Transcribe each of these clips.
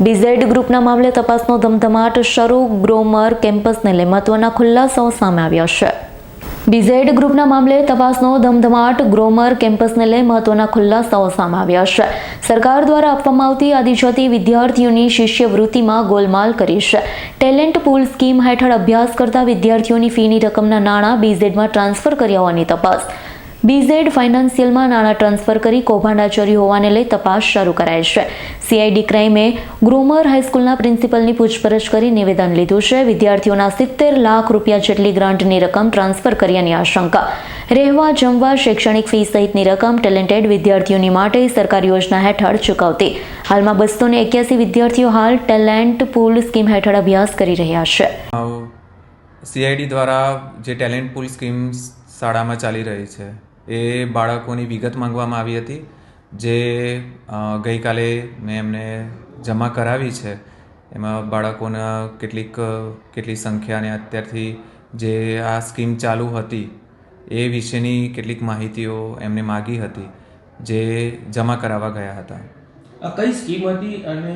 BZ ગ્રુપના મામલે તપાસનો ધમધમાટ શરૂ. ગ્રોમર કેમ્પસને લઈ મહત્વના ખુલાસાઓ સામે આવ્યા છે. બીઝેડ ગ્રુપના મામલે તપાસનો ધમધમાટ. ગ્રોમર કેમ્પસને લઈ મહત્વના ખુલાસાઓ સામે આવ્યા છે. સરકાર દ્વારા આપવામાં આવતી આદિજાતિ વિદ્યાર્થીઓની શિષ્યવૃત્તિમાં ગોલમાલ કરી છે. ટેલેન્ટ પૂલ સ્કીમ હેઠળ અભ્યાસ કરતા વિદ્યાર્થીઓની ફીની રકમના નાણાં બીઝેડમાં ટ્રાન્સફર કર્યા હોવાની તપાસ. બીઝેડ ફાઇનાન્શિયલમાં નાણાં ટ્રાન્સફર કરી કૌભાંડ આચર્યું હોવાને લઈ તપાસ શરૂ કરાઈ છે. સીઆઈડી ક્રાઇમે ગ્રોમર હાઈસ્કૂલના પ્રિન્સિપલની પૂછપરછ કરી નિવેદન લીધું છે. વિદ્યાર્થીઓના 70 લાખ રૂપિયા જેટલી ગ્રાન્ટની રકમ ટ્રાન્સફર કર્યાની આશંકા. રહેવા, જમવા, શૈક્ષણિક ફી સહિતની રકમ ટેલેન્ટેડ વિદ્યાર્થીઓની માટે સરકારી યોજના હેઠળ ચૂકવતી. હાલમાં 281 વિદ્યાર્થીઓ હાલ ટેલેન્ટ પૂલ સ્કીમ હેઠળ અભ્યાસ કરી રહ્યા છે. સીઆઈડી દ્વારા જે ટેલેન્ટ પૂલ સ્કીમ શાળામાં ચાલી રહી છે એ બાળકોની વિગત માંગવામાં આવી હતી, જે ગઈકાલે મેં એમને જમા કરાવી છે. એમાં બાળકોના કેટલી સંખ્યા અને અત્યારથી જે આ સ્કીમ ચાલુ હતી એ વિશેની કેટલીક માહિતીઓ એમને માગી હતી, જે જમા કરાવવા ગયા હતા. કઈ સ્કીમ હતી? અને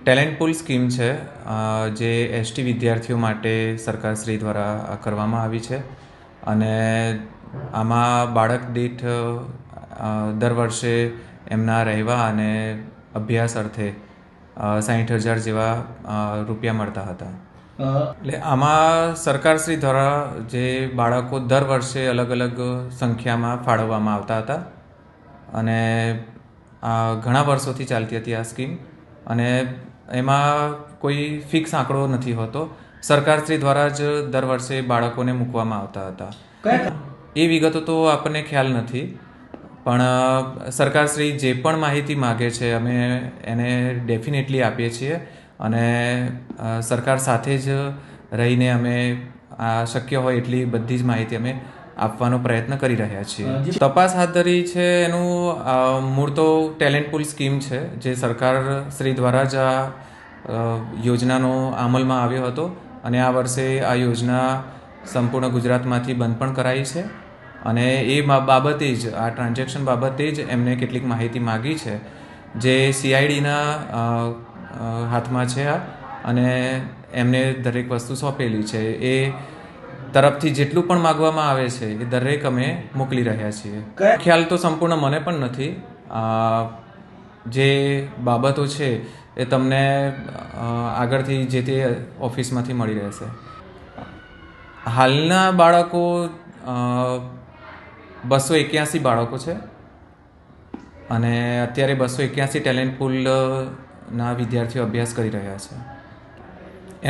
ટેલેન્ટ પૂલ સ્કીમ છે જે એસટી વિદ્યાર્થીઓ માટે સરકારશ્રી દ્વારા કરવામાં આવી છે. અને આમાં બાળક દીઠ દર વર્ષે એમના રહેવા અને અભ્યાસ અર્થે 60,000 જેવા રૂપિયા મળતા હતા. એટલે આમાં સરકારશ્રી દ્વારા જે બાળકો દર વર્ષે અલગ અલગ સંખ્યામાં ફાળવવામાં આવતા હતા. અને ઘણા વર્ષોથી ચાલતી હતી આ સ્કીમ. અને એમાં કોઈ ફિક્સ આંકડો નથી હોતો. સરકારશ્રી દ્વારા જ દર વર્ષે બાળકોને મૂકવામાં આવતા હતા. એ વિગતો તો આપણને ખ્યાલ નથી, પણ સરકારશ્રી જે પણ માહિતી માગે છે અમે એને ડેફિનેટલી આપીએ છીએ. અને સરકાર સાથે જ રહીને અમે આ શક્ય હોય એટલી બધી જ માહિતી અમે આપવાનો પ્રયત્ન કરી રહ્યા છીએ. તપાસ હાથ ધરી છે એનું મૂળ તો ટેલેન્ટ પૂલ સ્કીમ છે, જે સરકારશ્રી દ્વારા જ આ યોજનાનો અમલમાં આવ્યો હતો. અને આ વર્ષે આ યોજના સંપૂર્ણ ગુજરાતમાંથી બંધ પણ કરાઈ છે. અને એ બાબતે જ આ ટ્રાન્ઝેક્શન બાબતે જ એમને કેટલીક માહિતી માગી છે, જે સીઆઈડીના હાથમાં છે. અને એમને દરેક વસ્તુ સોંપેલી છે. એ તરફથી જેટલું પણ માગવામાં આવે છે એ દરેક અમે મોકલી રહ્યા છીએ. ખ્યાલ તો સંપૂર્ણ મને પણ નથી. જે બાબતો છે એ તમને આગળથી જે તે ઓફિસમાંથી મળી રહેશે. હાલના બાળકો 281 બાળકો છે. અને અત્યારે 281 ટેલેન્ટ પૂલના વિદ્યાર્થીઓ અભ્યાસ કરી રહ્યા છે.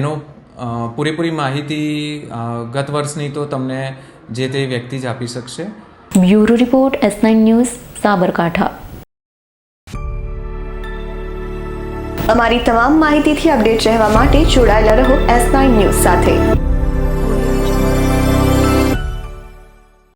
એનો પૂરેપૂરી માહિતી ગત વર્ષની તો તમને જે તે વ્યક્તિ જ આપી શકશે. Bureau report S9 news, Sabarkantha. અમારી તમામ માહિતીથી અપડેટ રહેવા માટે જોડાયેલા રહો S9 ન્યૂઝ સાથે.